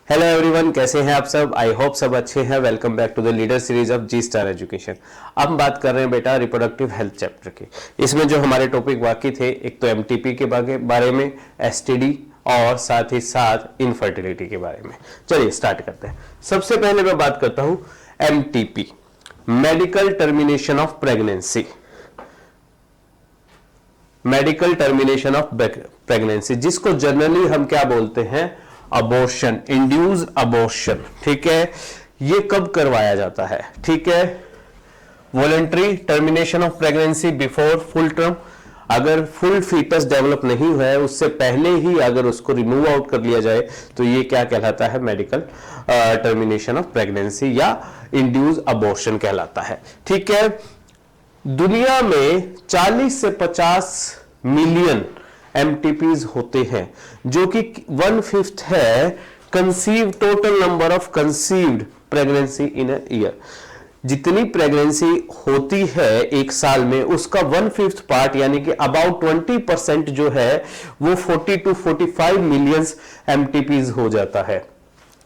Hello everyone, कैसे हैं आप सब। आई होप सब अच्छे हैं। Welcome back to the leader series of G Star Education. अब हम बात कर रहे हैं बेटा रिप्रोडक्टिव हेल्थ चैप्टर की। इसमें जो हमारे टॉपिक बाकी थे, एक तो एमटीपी के बारे में, एसटीडी और साथ ही साथ इनफर्टिलिटी के बारे में। चलिए स्टार्ट करते हैं। सबसे पहले मैं बात करता हूं MTP, medical termination of pregnancy. Medical termination of pregnancy, जिसको जनरली हम क्या बोलते हैं, अबॉर्शन, इंड्यूस अबॉर्शन। ठीक है, ये कब करवाया जाता है? ठीक है, voluntary termination of pregnancy before full term. अगर फुल फीटस डेवलप नहीं हुआ है, उससे पहले ही अगर उसको रिमूव आउट कर लिया जाए तो ये क्या कहलाता है? मेडिकल टर्मिनेशन ऑफ प्रेगनेंसी या इंड्यूस अबॉर्शन कहलाता है। ठीक है, दुनिया में 40 से 50 मिलियन एमटीपीज होते हैं, जो कि 1/5 है conceive total number of conceived pregnancy in a year. जितनी प्रेगनेंसी होती है एक साल में, उसका 1/5 पार्ट यानी कि अबाउट 20% जो है वो 40 to 45 मिलियंस एमटीपीज हो जाता है।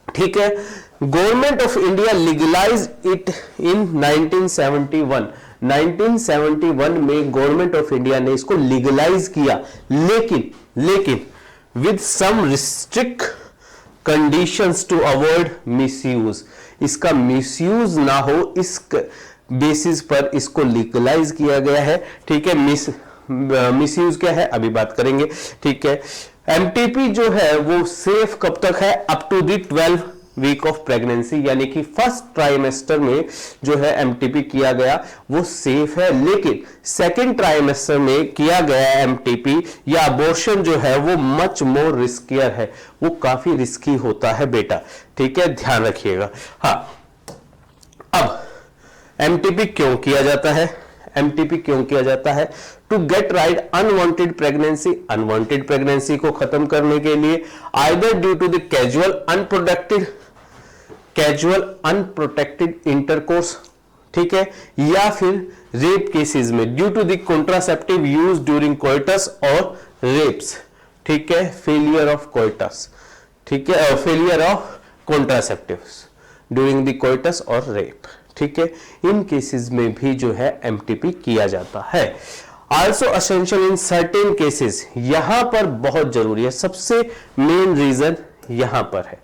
ठीक है, government of India legalize it in 1971। 1971 में गवर्नमेंट ऑफ इंडिया ने इसको लीगलाइज किया, लेकिन with some restrict conditions to avoid misuse. इसका मिसयूज ना हो, इस बेसिस पर इसको लीगलाइज किया गया है। ठीक है, मिसयूज क्या है अभी बात करेंगे। ठीक है, एमटीपी जो है वो सेफ कब तक है? Up to the 12 week of pregnancy, यानी कि फर्स्ट ट्राइमेस्टर में जो है एमटीपी किया गया वो सेफ है। लेकिन सेकंड ट्राइमेस्टर में किया गया एमटीपी या अबॉर्शन जो है वो मच मोर रिस्कियर है, वो काफी रिस्की होता है बेटा। ठीक है, ध्यान रखिएगा। हाँ, अब एमटीपी क्यों किया जाता है? एमटीपी क्यों किया जाता है? To get right unwanted pregnancy, unwanted pregnancy को खत्म करने के लिए, either due to the casual unprotected intercourse, ठीक है, या फिर रेप केसेस में due to the contraceptive use during coitus और रेप्स। ठीक है, फेलियर ऑफ कोइटस, ठीक है, failure of contraceptives during the coitus और रेप। ठीक है, इन केसेस में भी जो है एमटीपी किया जाता है। आल्सो असेंशियल इन सर्टेन केसेस, यहां पर बहुत जरूरी है, सबसे मेन रीजन यहां पर है।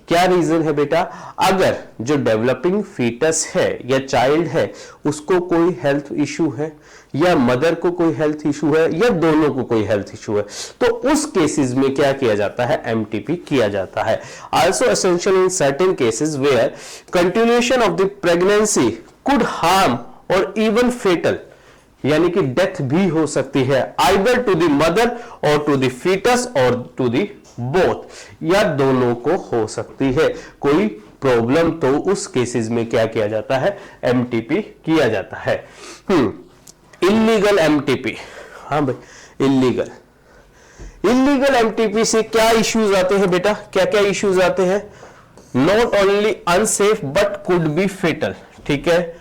क्या रीजन है बेटा? अगर जो डेवलपिंग फीटस है या चाइल्ड है उसको कोई हेल्थ इशू है, या मदर को कोई हेल्थ इशू है, या दोनों को कोई हेल्थ इशू है, तो उस केसेस में क्या किया जाता है? एमटीपी किया जाता है। Also essential in certain cases where continuation of the pregnancy could harm or even fatal, यानी कि डेथ भी हो सकती है, either to the mother or to the foetus or to the both, या दोनों को हो सकती है। कोई प्रॉब्लम तो उस केसेस में क्या किया जाता है? एमटीपी किया जाता है। इल्लीगल एमटीपी, हाँ भाई, इल्लीगल एमटीपी से क्या इश्यूज आते हैं बेटा? क्या क्या इश्यूज आते हैं? Not only unsafe but could be fatal. ठीक है,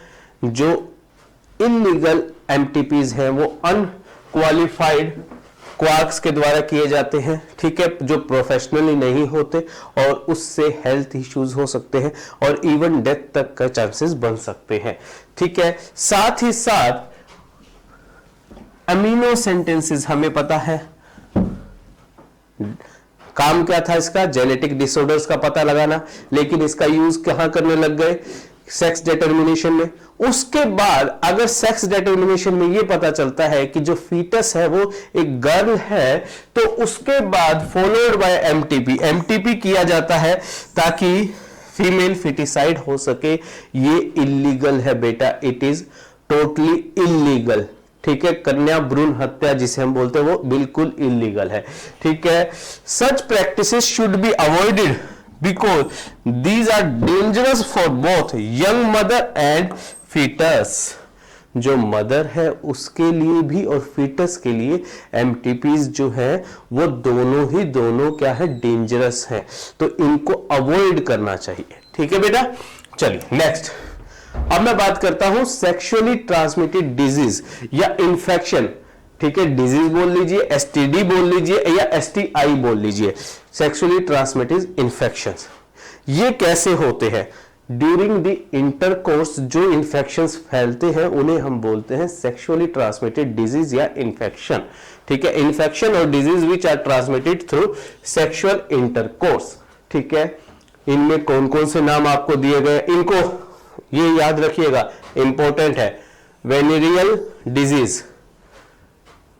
जो इल्लीगल एमटीपीज हैं वो अनक्वालिफाइड क्वार्क्स के द्वारा किए जाते हैं। ठीक है, जो प्रोफेशनली नहीं होते, और उससे हेल्थ इश्यूज हो सकते हैं और इवन डेथ तक का चांसेस बन सकते हैं। ठीक है, साथ ही साथ अमीनो सेंटेंसेस, हमें पता है काम क्या था इसका? जेनेटिक डिसऑर्डर्स का पता लगाना, लेकिन इसका यूज कहां करने लग गए? सेक्स डिटर्मिनेशन में। उसके बाद अगर सेक्स डिटर्मिनेशन में यह पता चलता है कि जो फीटस है वो एक गर्ल है, तो उसके बाद फॉलोड बाय एमटीपी किया जाता है ताकि फीमेल फिटिसाइड हो सके। ये इल्लीगल है बेटा, इट इज टोटली इल्लीगल। ठीक है, कन्या भ्रूण हत्या जिसे हम बोलते हैं वो बिल्कुल इल्लीगल है। ठीक है, such practices should be avoided because these are dangerous for both young mother and fetus। जो मदर है उसके लिए भी और फीटस के लिए एमटीपीज जो है वो दोनों क्या है? डेंजरस है, तो इनको अवॉइड करना चाहिए। ठीक है बेटा, चलिए नेक्स्ट। अब मैं बात करता हूं सेक्सुअली ट्रांसमिटेड डिजीज या इंफेक्शन। ठीक है, डिजीज बोल लीजिए, एसटीडी बोल लीजिए, या एसटीआई बोल लीजिए, सेक्सुअली ट्रांसमिटेड इंफेक्शंस। ये कैसे होते हैं? ड्यूरिंग द इंटरकोर्स जो इन्फेक्शंस फैलते हैं उन्हें हम बोलते हैं सेक्सुअली ट्रांसमिटेड डिजीज या इन्फेक्शन। ठीक है, इन्फेक्शन और disease which are transmitted through sexual intercourse. ठीक है, इनमें कौन कौन से नाम आपको दिए गए, इनको ये याद रखिएगा, इंपॉर्टेंट है। वेनेरियल डिजीज,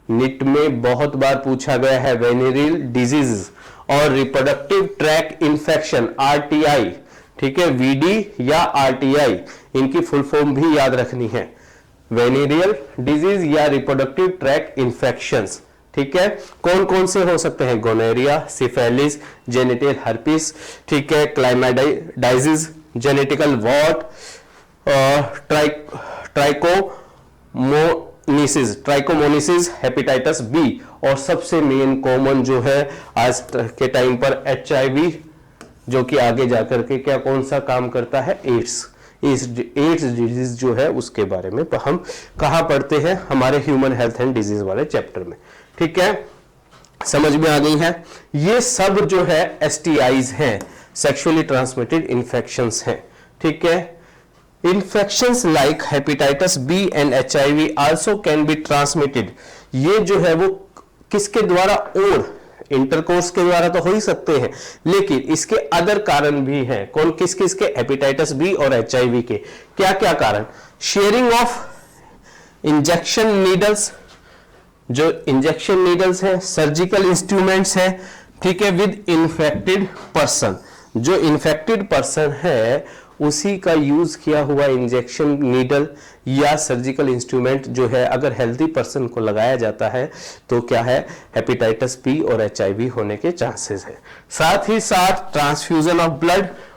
निट में बहुत बार पूछा गया है वेनेरियल डिजीज, और रिप्रोडक्टिव ट्रैक इंफेक्शन आरटीआई। ठीक है, वीडी या आरटीआई, इनकी फुल फॉर्म भी याद रखनी है, वेनेरियल डिजीज या रिप्रोडक्टिव ट्रैक इंफेक्शंस। ठीक है, कौन कौन से हो सकते हैं? गोनोरिया, सिफिलिस, जेनिटल हर्पिस, ठीक है, क्लाइमाइडाइजिस, जेनेटिकल वॉर्ट, ट्राइकोमोनिसिस, हेपेटाइटिस बी, और सबसे मेन कॉमन जो है आज के टाइम पर एचआईवी, जो कि आगे जाकर के क्या कौन सा काम करता है? एड्स डिजीज जो है उसके बारे में हम कहां पढ़ते हैं? हमारे ह्यूमन हेल्थ एंड डिजीज वाले चैप्टर में। ठीक है, समझ में आ गई है? ये सब जो है एसटीआईज हैं, सेक्सुअली ट्रांसमिटेड इंफेक्शंस हैं। ठीक है, infections like hepatitis B and HIV also can be transmitted। ये जो है वो किसके द्वारा? और इंटरकोर्स के द्वारा तो हो ही सकते हैं, लेकिन इसके अदर कारण भी हैं। कौन किस किस के? हेपेटाइटिस बी और HIV के। क्या क्या कारण? शेयरिंग ऑफ इंजेक्शन नीडल्स, जो इंजेक्शन नीडल्स है, सर्जिकल इंस्ट्रूमेंट्स है, ठीक है, विद इन्फेक्टेड पर्सन, जो इन्फेक्टेड पर्सन है उसी का यूज किया हुआ इंजेक्शन नीडल या सर्जिकल इंस्ट्रूमेंट जो है अगर हेल्दी पर्सन को लगाया जाता है तो क्या है? हेपेटाइटिस बी और एचआईवी होने के चांसेस है। साथ ही साथ ट्रांसफ्यूजन ऑफ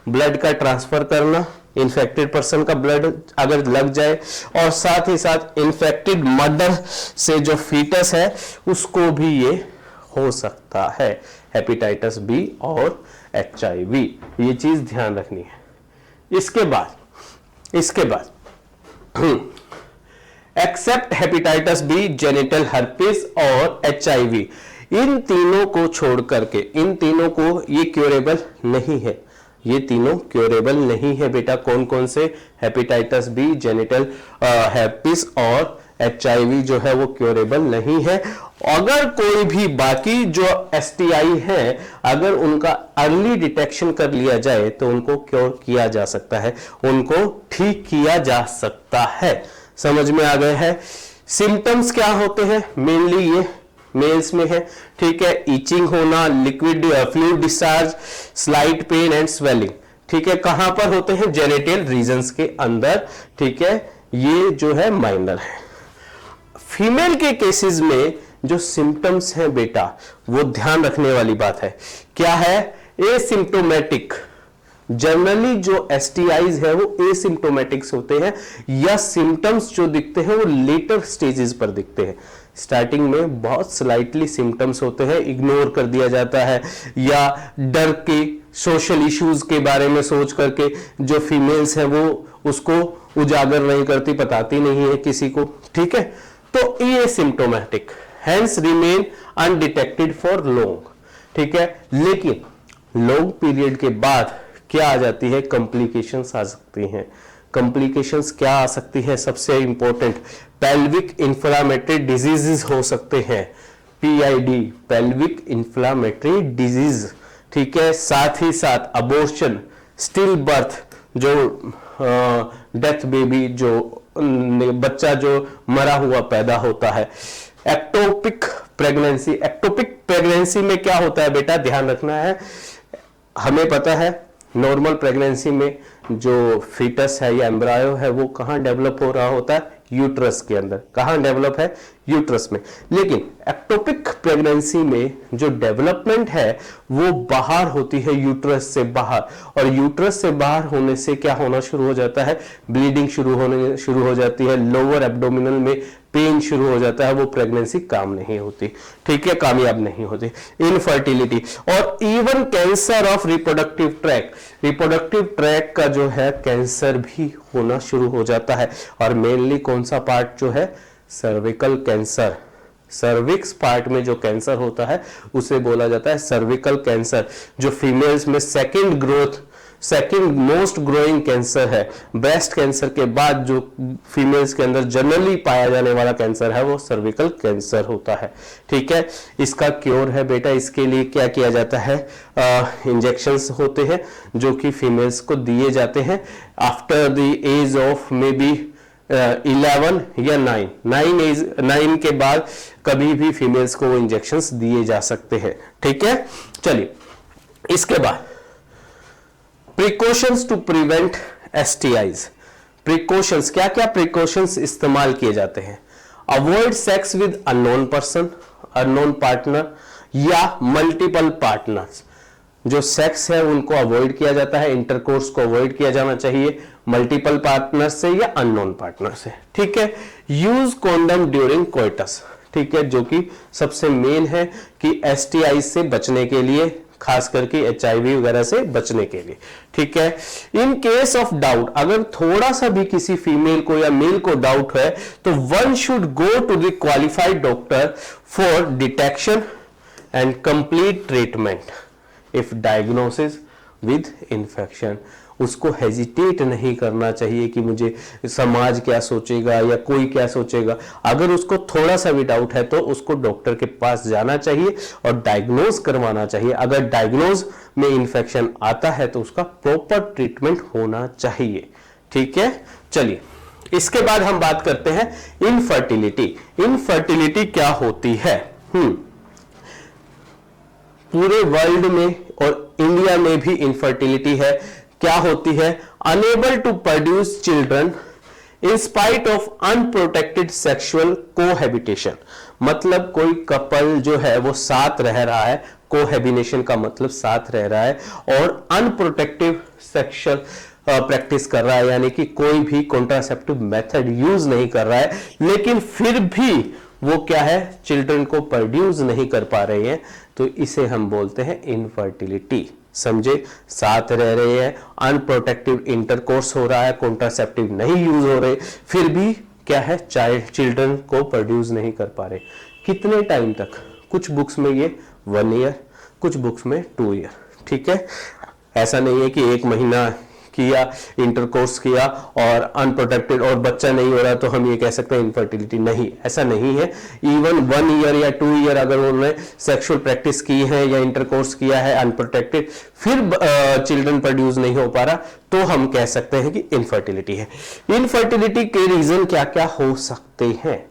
ब्लड का ट्रांसफर करना, इन्फेक्टेड पर्सन का ब्लड अगर लग जाए, और साथ ही साथ इन्फेक्टेड मदर से जो फीटस है उसको भी ये हो सकता है, हेपेटाइटिस बी और एचआईवी। ये चीज ध्यान रखनी है। इसके बाद except hepatitis B, genital herpes और एचआईवी, इन तीनों को छोड़ करके, इन तीनों को ये क्योरेबल नहीं है, ये तीनों क्योरेबल नहीं है बेटा। कौन कौन से? हेपेटाइटिस बी, जेनिटल हर्पिस और एचआईवी जो है वो क्योरेबल नहीं है। अगर कोई भी बाकी जो एसटीआई है अगर उनका अर्ली डिटेक्शन कर लिया जाए तो उनको क्योर किया जा सकता है, उनको ठीक किया जा सकता है। समझ में आ गए हैं? सिम्टम्स क्या होते हैं? मेनली ये मेल्स में है। ठीक है, ईचिंग होना, liquid fluid discharge, slight pain and swelling. ठीक है, कहां पर होते हैं? जेनिटल रीजन्स के अंदर। ठीक है, ये जो है माइनर है। फीमेल के केसेस में जो सिम्टम्स हैं बेटा वो ध्यान रखने वाली बात है। क्या है? एसिम्प्टोमेटिक। जनरली जो एसटीआईज है वो एसिम्प्टोमेटिक्स होते हैं, या सिम्टम्स जो दिखते हैं वो लेटर स्टेजेस पर दिखते हैं। स्टार्टिंग में बहुत स्लाइटली सिम्टम्स होते हैं, इग्नोर कर दिया जाता है, या डर के, सोशल इश्यूज के बारे में सोच करके जो फीमेल्स हैं वो उसको उजागर नहीं करती, बताती नहीं है किसी को। ठीक है, तो ये symptomatic, hence remain undetected for long. ठीक है, लेकिन लॉन्ग पीरियड के बाद क्या आ जाती है? कॉम्प्लिकेशंस आ सकती हैं। कॉम्प्लिकेशंस क्या आ सकती है? सबसे इंपॉर्टेंट, पेल्विक इंफ्लामेटरी डिजीजेस हो सकते हैं, पीआईडी, पेल्विक इंफ्लामेटरी डिजीज। ठीक है, साथ ही साथ अबॉर्शन, स्टिल बर्थ, जो डेथ बेबी, जो बच्चा जो मरा हुआ पैदा होता है, एक्टोपिक प्रेगनेंसी। एक्टोपिक प्रेगनेंसी में क्या होता है बेटा? ध्यान रखना है, हमें पता है नॉर्मल प्रेगनेंसी में जो फीटस है या एम्ब्रायो है वो कहां डेवलप हो रहा होता है? यूट्रस के अंदर। कहां डेवलप है? यूट्रस में। लेकिन एक्टोपिक प्रेगनेंसी में जो डेवलपमेंट है वो बाहर होती है, यूट्रस से बाहर, और यूट्रस से बाहर होने से क्या होना शुरू हो जाता है? ब्लीडिंग शुरू हो जाती है, लोअर एब्डोमिनल में पेन शुरू हो जाता है, वो प्रेगनेंसी काम नहीं होती। ठीक है, कामयाब नहीं होती। इनफर्टिलिटी और even cancer of reproductive tract, reproductive tract का जो है कैंसर भी होना शुरू हो जाता है। और मेनली कौन सा पार्ट जो है? Cervical cancer. सर्विक्स पार्ट में जो कैंसर होता है उसे बोला जाता है सर्विकल कैंसर, जो फीमेल्स में second growth second most growing cancer है। ब्रेस्ट कैंसर के बाद जो फीमेल्स के अंदर जनरली पाया जाने वाला कैंसर है वो सर्विकल कैंसर होता है। ठीक है, इसका क्योर है बेटा, इसके लिए क्या किया जाता है, इंजेक्शंस होते हैं जो कि फीमेल्स को दिए जाते हैं after the age of maybe 11 या 9 के बाद कभी भी फीमेल्स को वो इंजेक्शंस दिए जा सकते हैं। ठीक है, चलिए इसके बाद प्रिकॉशंस टू प्रिवेंट एसटीआईज। प्रिकॉशंस, क्या क्या प्रिकॉशंस इस्तेमाल किए जाते हैं? Avoid sex with unknown person, unknown partner या मल्टीपल पार्टनर्स। जो सेक्स है उनको अवॉइड किया जाता है, इंटरकोर्स को अवॉइड किया जाना चाहिए मल्टीपल पार्टनर से या अननोन पार्टनर से। ठीक है, यूज कॉन्डम ड्यूरिंग कोइटस। ठीक है, जो कि सबसे मेन है कि एसटीआई से बचने के लिए, खास करके एचआईवी वगैरह से बचने के लिए। ठीक है, इन केस ऑफ डाउट, अगर थोड़ा सा भी किसी फीमेल को या मेल को डाउट है तो one should go to the qualified doctor for detection and complete treatment if diagnosis with infection. उसको हेजिटेट नहीं करना चाहिए कि मुझे समाज क्या सोचेगा या कोई क्या सोचेगा। अगर उसको थोड़ा सा भी डाउट है तो उसको डॉक्टर के पास जाना चाहिए और डायग्नोज करवाना चाहिए। अगर डायग्नोज में इन्फेक्शन आता है तो उसका प्रॉपर ट्रीटमेंट होना चाहिए। ठीक है, चलिए इसके बाद हम बात करते हैं इनफर्टिलिटी। इनफर्टिलिटी क्या होती है? पूरे वर्ल्ड में और इंडिया में भी इनफर्टिलिटी है। क्या होती है? Unable to produce children in spite of unprotected sexual cohabitation. मतलब कोई कपल जो है वो साथ रह रहा है, कोहैबिटेशन का मतलब साथ रह रहा है, और अनप्रोटेक्टिव सेक्सुअल प्रैक्टिस कर रहा है, यानी कि कोई भी कॉन्ट्रासेप्टिव मेथड यूज नहीं कर रहा है, लेकिन फिर भी वो क्या है, चिल्ड्रन को प्रोड्यूस नहीं कर पा रहे हैं, तो इसे हम बोलते हैं इनफर्टिलिटी। समझे, साथ रह रहे हैं, अनप्रोटेक्टिव इंटरकोर्स हो रहा है, कॉन्ट्रासेप्टिव नहीं यूज हो रहे, फिर भी क्या है, चिल्ड्रन को प्रोड्यूस नहीं कर पा रहे। कितने टाइम तक? कुछ बुक्स में ये 1 ईयर, कुछ बुक्स में 2 ईयर। ठीक है, ऐसा नहीं है कि 1 महीना किया, इंटरकोर्स किया और अनप्रोटेक्टेड और बच्चा नहीं हो रहा तो हम ये कह सकते हैं इनफर्टिलिटी। नहीं, ऐसा नहीं है। इवन 1 ईयर या 2 ईयर अगर उन्होंने सेक्सुअल प्रैक्टिस की है या इंटरकोर्स किया है अनप्रोटेक्टेड, फिर चिल्ड्रन प्रोड्यूस नहीं हो पा रहा, तो हम कह सकते हैं कि इनफर्टिलिटी है। इनफर्टिलिटी के रीजन क्या क्या हो सकते हैं?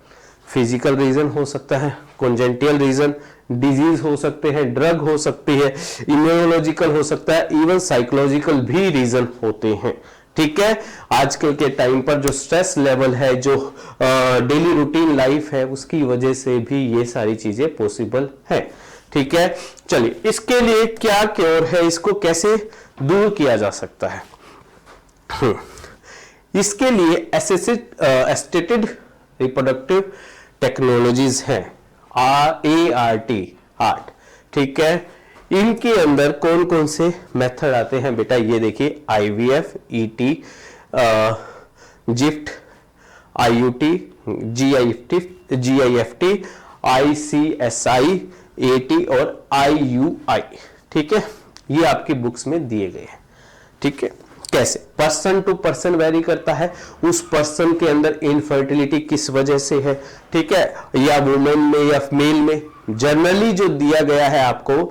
फिजिकल रीजन हो सकता है, कॉन्जेंटियल रीजन, डिजीज हो सकते हैं, ड्रग हो सकती है, इम्यूनोलॉजिकल हो सकता है, इवन साइकोलॉजिकल भी रीजन होते हैं। ठीक है, आजकल के टाइम पर जो स्ट्रेस लेवल है, जो डेली रूटीन लाइफ है, उसकी वजह से भी ये सारी चीजें पॉसिबल है। ठीक है, चलिए इसके लिए क्या क्योर है, इसको कैसे दूर किया जा सकता है? इसके लिए एसिस्टेड रिप्रोडक्टिव टेक्नोलॉजीज हैं, ART। ठीक है, इनके अंदर कौन कौन से मेथड आते हैं बेटा? ये देखिए, IVF, ET, gift, IUT, GIFT, ICSI, AT और IUI। ठीक है, ये आपकी बुक्स में दिए गए हैं। ठीक है, कैसे? पर्सन टू पर्सन वेरी करता है, उस पर्सन के अंदर इनफर्टिलिटी किस वजह से है, ठीक है, या वुमेन में या मेल में। जनरली जो दिया गया है आपको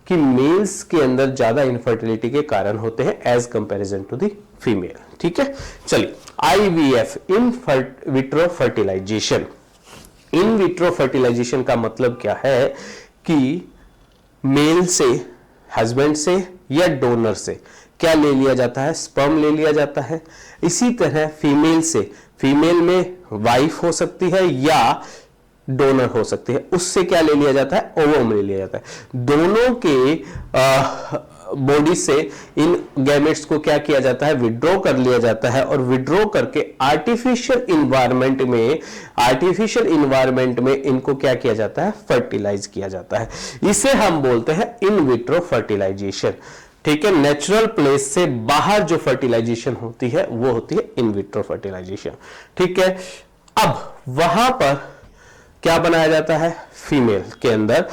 कि मेल्स के अंदर ज्यादा इनफर्टिलिटी के कारण होते हैं as comparison to the female. ठीक है, चलिए IVF, in vitro fertilization. In vitro fertilization का मतलब क्या है कि मेल से, हस्बैंड से या डोनर से क्या ले लिया जाता है? स्पर्म ले लिया जाता है। इसी तरह फीमेल से, फीमेल में वाइफ हो सकती है या डोनर हो सकती है, उससे क्या ले लिया जाता है? ओवम ले लिया जाता है। दोनों के बॉडी से इन गैमेट्स को क्या किया जाता है? विड्रॉ कर लिया जाता है, और विड्रॉ करके आर्टिफिशियल इन्वायरमेंट में इनको क्या किया जाता है? फर्टिलाइज किया जाता है। इसे हम बोलते हैं इन विट्रो फर्टिलाइजेशन। ठीक है, नेचुरल प्लेस से बाहर जो फर्टिलाइजेशन होती है वो होती है इन विट्रो फर्टिलाइजेशन। ठीक है, अब वहां पर क्या बनाया जाता है? फीमेल के अंदर,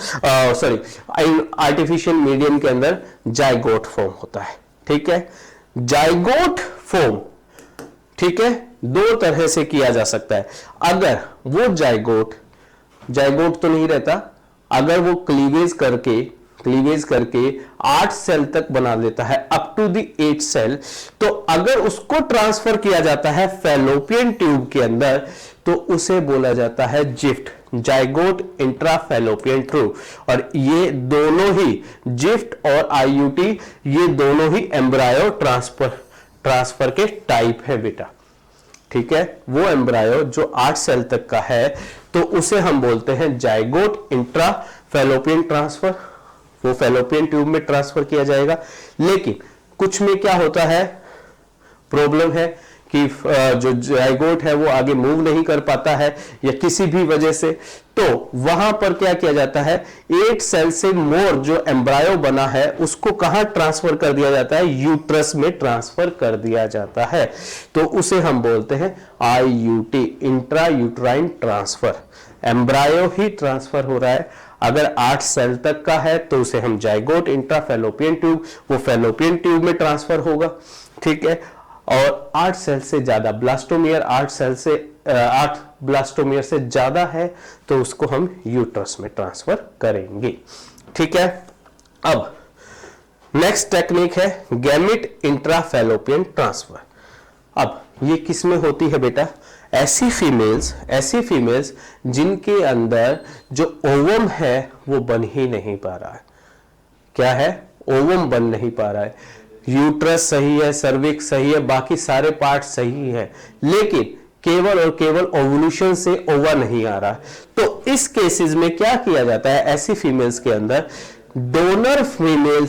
आर्टिफिशियल मीडियम के अंदर जाइगोट फॉर्म होता है। ठीक है, जाइगोट फॉर्म, ठीक है, दो तरह से किया जा सकता है। अगर वो जाइगोट तो नहीं रहता, अगर वो क्लीवेज करके 8 सेल तक बना देता है, अप टू दी 8 सेल, तो अगर उसको ट्रांसफर किया जाता है फैलोपियन ट्यूब के अंदर, तो उसे बोला जाता है जिफ्ट, जाइगोट इंट्राफैलोपियन ट्यूब। और ये दोनों ही जिफ्ट और आईयूटी, ये दोनों ही एम्ब्रायो ट्रांसफर के टाइप है बेटा, ठीक है। वो एम्ब्रायो जो 8 सेल तक का है, तो उसे हम बोलते हैं जाइगोट इंट्राफैलोपियन ट्रांसफर, वो फैलोपियन ट्यूब में ट्रांसफर किया जाएगा। लेकिन कुछ में क्या होता है, प्रॉब्लम है कि जो जाइगोट है वो आगे मूव नहीं कर पाता है या किसी भी वजह से, तो वहां पर क्या किया जाता है, 8 सेल से मोर जो एम्ब्रायो बना है उसको कहां ट्रांसफर कर दिया जाता है, यूट्रस में ट्रांसफर कर दिया जाता है। तो उसे हम बोलते हैं IUT, intrauterine transfer. Embryo ही ट्रांसफर हो रहा है। अगर 8 सेल तक का है तो उसे हम जाइगोट इंट्राफैलोपियन ट्यूब, वो फैलोपियन ट्यूब में ट्रांसफर होगा, ठीक है। और 8 सेल से ज्यादा ब्लास्टोमियर, 8 ब्लास्टोमियर से ज्यादा है तो उसको हम यूट्रस में ट्रांसफर करेंगे, ठीक है। अब नेक्स्ट टेक्निक है गैमेट इंट्राफैलोपियन ट्रांसफर। अब ये किस में होती है बेटा, ऐसी फीमेल्स जिनके अंदर जो ओवम है वो बन ही नहीं पा रहा है। क्या है, ओवम बन नहीं पा रहा है। यूट्रस सही है, सर्विक्स सही है, बाकी सारे पार्ट सही है, लेकिन केवल और केवल ओवुलेशन से ओवा नहीं आ रहा। तो इस केसेस में क्या किया जाता है, ऐसी फीमेल्स के अंदर डोनर फीमेल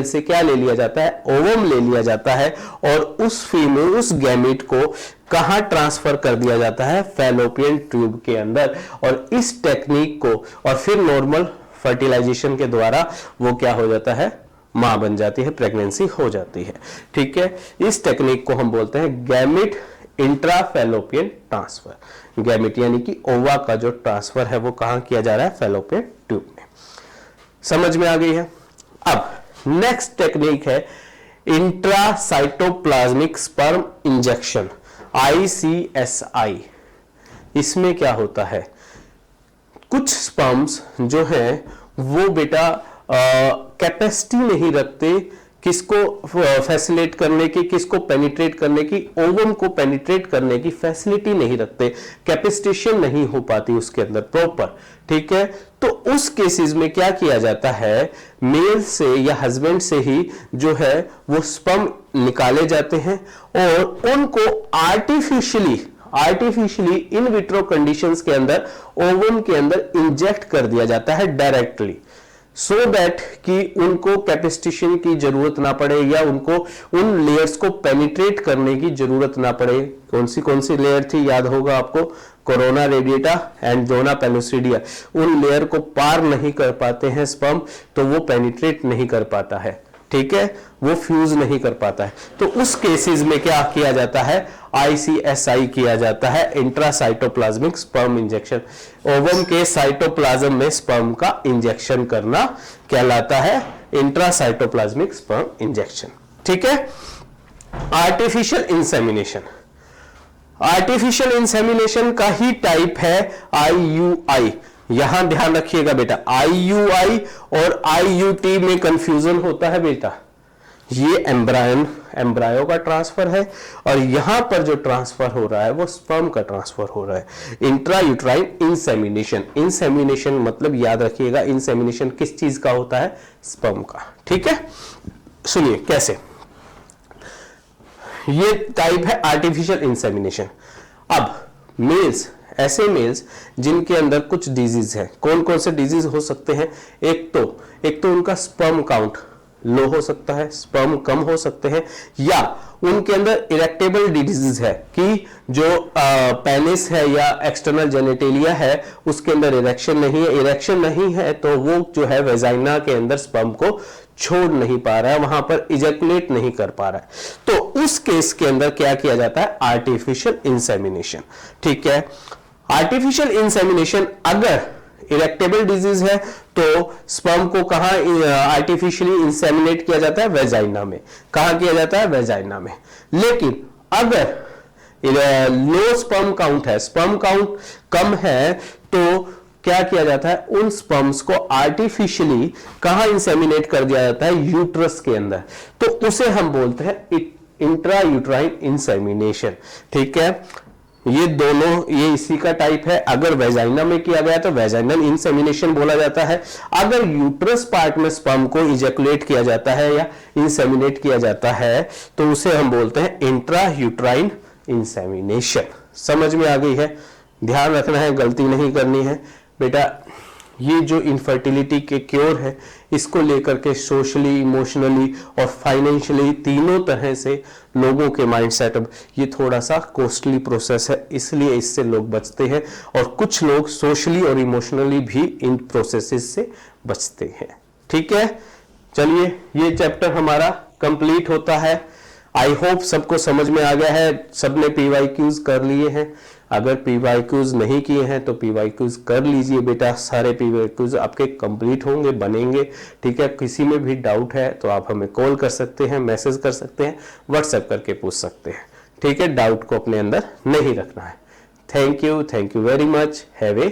से क्या ले लिया जाता है, ओवम ले लिया जाता है, और उस गैमेट को कहां ट्रांसफर कर दिया जाता है, फैलोपियन ट्यूब के अंदर। और इस टेक्निक को और फिर नॉर्मल फर्टिलाइजेशन के द्वारा वो क्या हो जाता है, मां बन जाती है, प्रेगनेंसी हो जाती है, ठीक है। इस टेक्निक को हम बोलते हैं गैमेट इंट्राफैलोपियन ट्रांसफर। गैमेट यानी कि ओवा का जो ट्रांसफर है वो कहां किया जा रहा है, फैलोपियन ट्यूब में। समझ में आ गई है। अब नेक्स्ट टेक्निक है इंट्रासाइटोप्लाज्मिक स्पर्म इंजेक्शन, ICSI। इसमें क्या होता है, कुछ स्पर्म्स जो हैं वो बेटा कैपेसिटी नहीं रखते किसको फैसिलिटेट करने की, किसको पेनिट्रेट करने की, ओवम को पेनिट्रेट करने की फैसिलिटी नहीं रखते, कैपेसिटेशन नहीं हो पाती उसके अंदर प्रॉपर, ठीक है। तो उस केसेस में क्या किया जाता है, मेल से या हस्बैंड से ही जो है वो स्पर्म निकाले जाते हैं और उनको आर्टिफिशियली इन विट्रो कंडीशंस के अंदर ओवम के अंदर इंजेक्ट कर दिया जाता है डायरेक्टली, सो दैट कि उनको कैपेसिटेशन की जरूरत ना पड़े या उनको उन लेयर्स को पेनिट्रेट करने की जरूरत ना पड़े। कौन सी लेयर थी, याद होगा आपको, कोरोना रेडिएटा एंड जोना पेलोसिडिया। उन लेयर को पार नहीं कर पाते हैं स्पर्म, तो वो पेनिट्रेट नहीं कर पाता है, ठीक है, वो फ्यूज नहीं कर पाता है। तो उस केसेस में क्या किया जाता है, ICSI किया जाता है, इंट्रासाइटोप्लाज्मिक स्पर्म इंजेक्शन। ओवम के साइटोप्लाज्म में स्पर्म का इंजेक्शन करना कहलाता है इंट्रासाइटोप्लाज्मिक स्पर्म इंजेक्शन, ठीक है। आर्टिफिशियल इंसेमिनेशन का ही टाइप है IUI। यहां ध्यान रखिएगा बेटा, IUI और IUT में कंफ्यूजन होता है बेटा। ये एम्ब्रायो का ट्रांसफर है और यहां पर जो ट्रांसफर हो रहा है वो स्पर्म का ट्रांसफर हो रहा है। इंट्रायूट्राइन इंसेमिनेशन मतलब याद रखिएगा, इंसेमिनेशन किस चीज का होता है, स्पर्म का, ठीक है। सुनिए कैसे, ये टाइप है आर्टिफिशियल इंसेमिनेशन। अब ऐसे मेल्स जिनके अंदर कुछ डिजीज है, कौन कौन से डिजीज हो सकते हैं, एक तो उनका स्पर्म काउंट लो हो सकता है, स्पर्म कम हो सकते हैं, या उनके अंदर इरेक्टेबल डिजीज है कि जो पेनिस है या एक्सटर्नल जेनिटेलिया है उसके अंदर इरेक्शन नहीं है तो वो जो है वेजाइना के अंदर स्पर्म को छोड़ नहीं पा रहा है, वहां पर इजैकुलेट नहीं कर पा रहा है। तो उस केस के अंदर क्या किया जाता है, आर्टिफिशियल इंसेमिनेशन, ठीक है। आर्टिफिशियल इंसेमिनेशन अगर इरेक्टेबल डिजीज है तो स्पर्म को कहां आर्टिफिशियली इंसेमिनेट किया जाता है? वेजाइना में। कहां किया जाता है? वेजाइना में। लेकिन अगर लो स्पर्म काउंट है, स्पर्म काउंट कम है, तो क्या किया जाता है? उन स्पर्म्स को आर्टिफिशियली कहां इंसेमिनेट कर दिया जाता है? यूट्रस के अंदर। तो उसे हम बोलते हैं इंट्रा यूट्राइन इंसेमिनेशन। ठीक है, ये दोनों, ये इसी का टाइप है। अगर वेजाइना में किया गया तो वेजाइनल इंसेमिनेशन बोला जाता है। अगर यूट्रस पार्ट में स्पर्म को इजैकुलेट किया जाता है या इंसेमिनेट किया जाता है तो उसे हम बोलते हैं इंट्रा यूट्राइन इंसेमिनेशन। समझ में आ गई है? ध्यान रखना है, गलती नहीं करनी है बेटा। ये जो इनफर्टिलिटी के क्योर है, इसको लेकर के सोशली, इमोशनली और फाइनेंशियली तीनों तरह से लोगों के माइंडसेट, अब ये थोड़ा सा कॉस्टली प्रोसेस है, इसलिए इससे लोग बचते हैं और कुछ लोग सोशली और इमोशनली भी इन प्रोसेसेस से बचते हैं। ठीक है, चलिए ये चैप्टर हमारा कंप्लीट होता है। आई होप सबको समझ में आ गया है, सबने पीवाईक्यूज कर लिए हैं। अगर पीवाईक्यूज नहीं किए हैं तो पीवाईक्यूज कर लीजिए बेटा, सारे पीवाईक्यूज आपके कंप्लीट होंगे, बनेंगे। ठीक है, किसी में भी डाउट है तो आप हमें कॉल कर सकते हैं, मैसेज कर सकते हैं, व्हाट्सएप करके पूछ सकते हैं। ठीक है, डाउट को अपने अंदर नहीं रखना है। Thank you very much, have a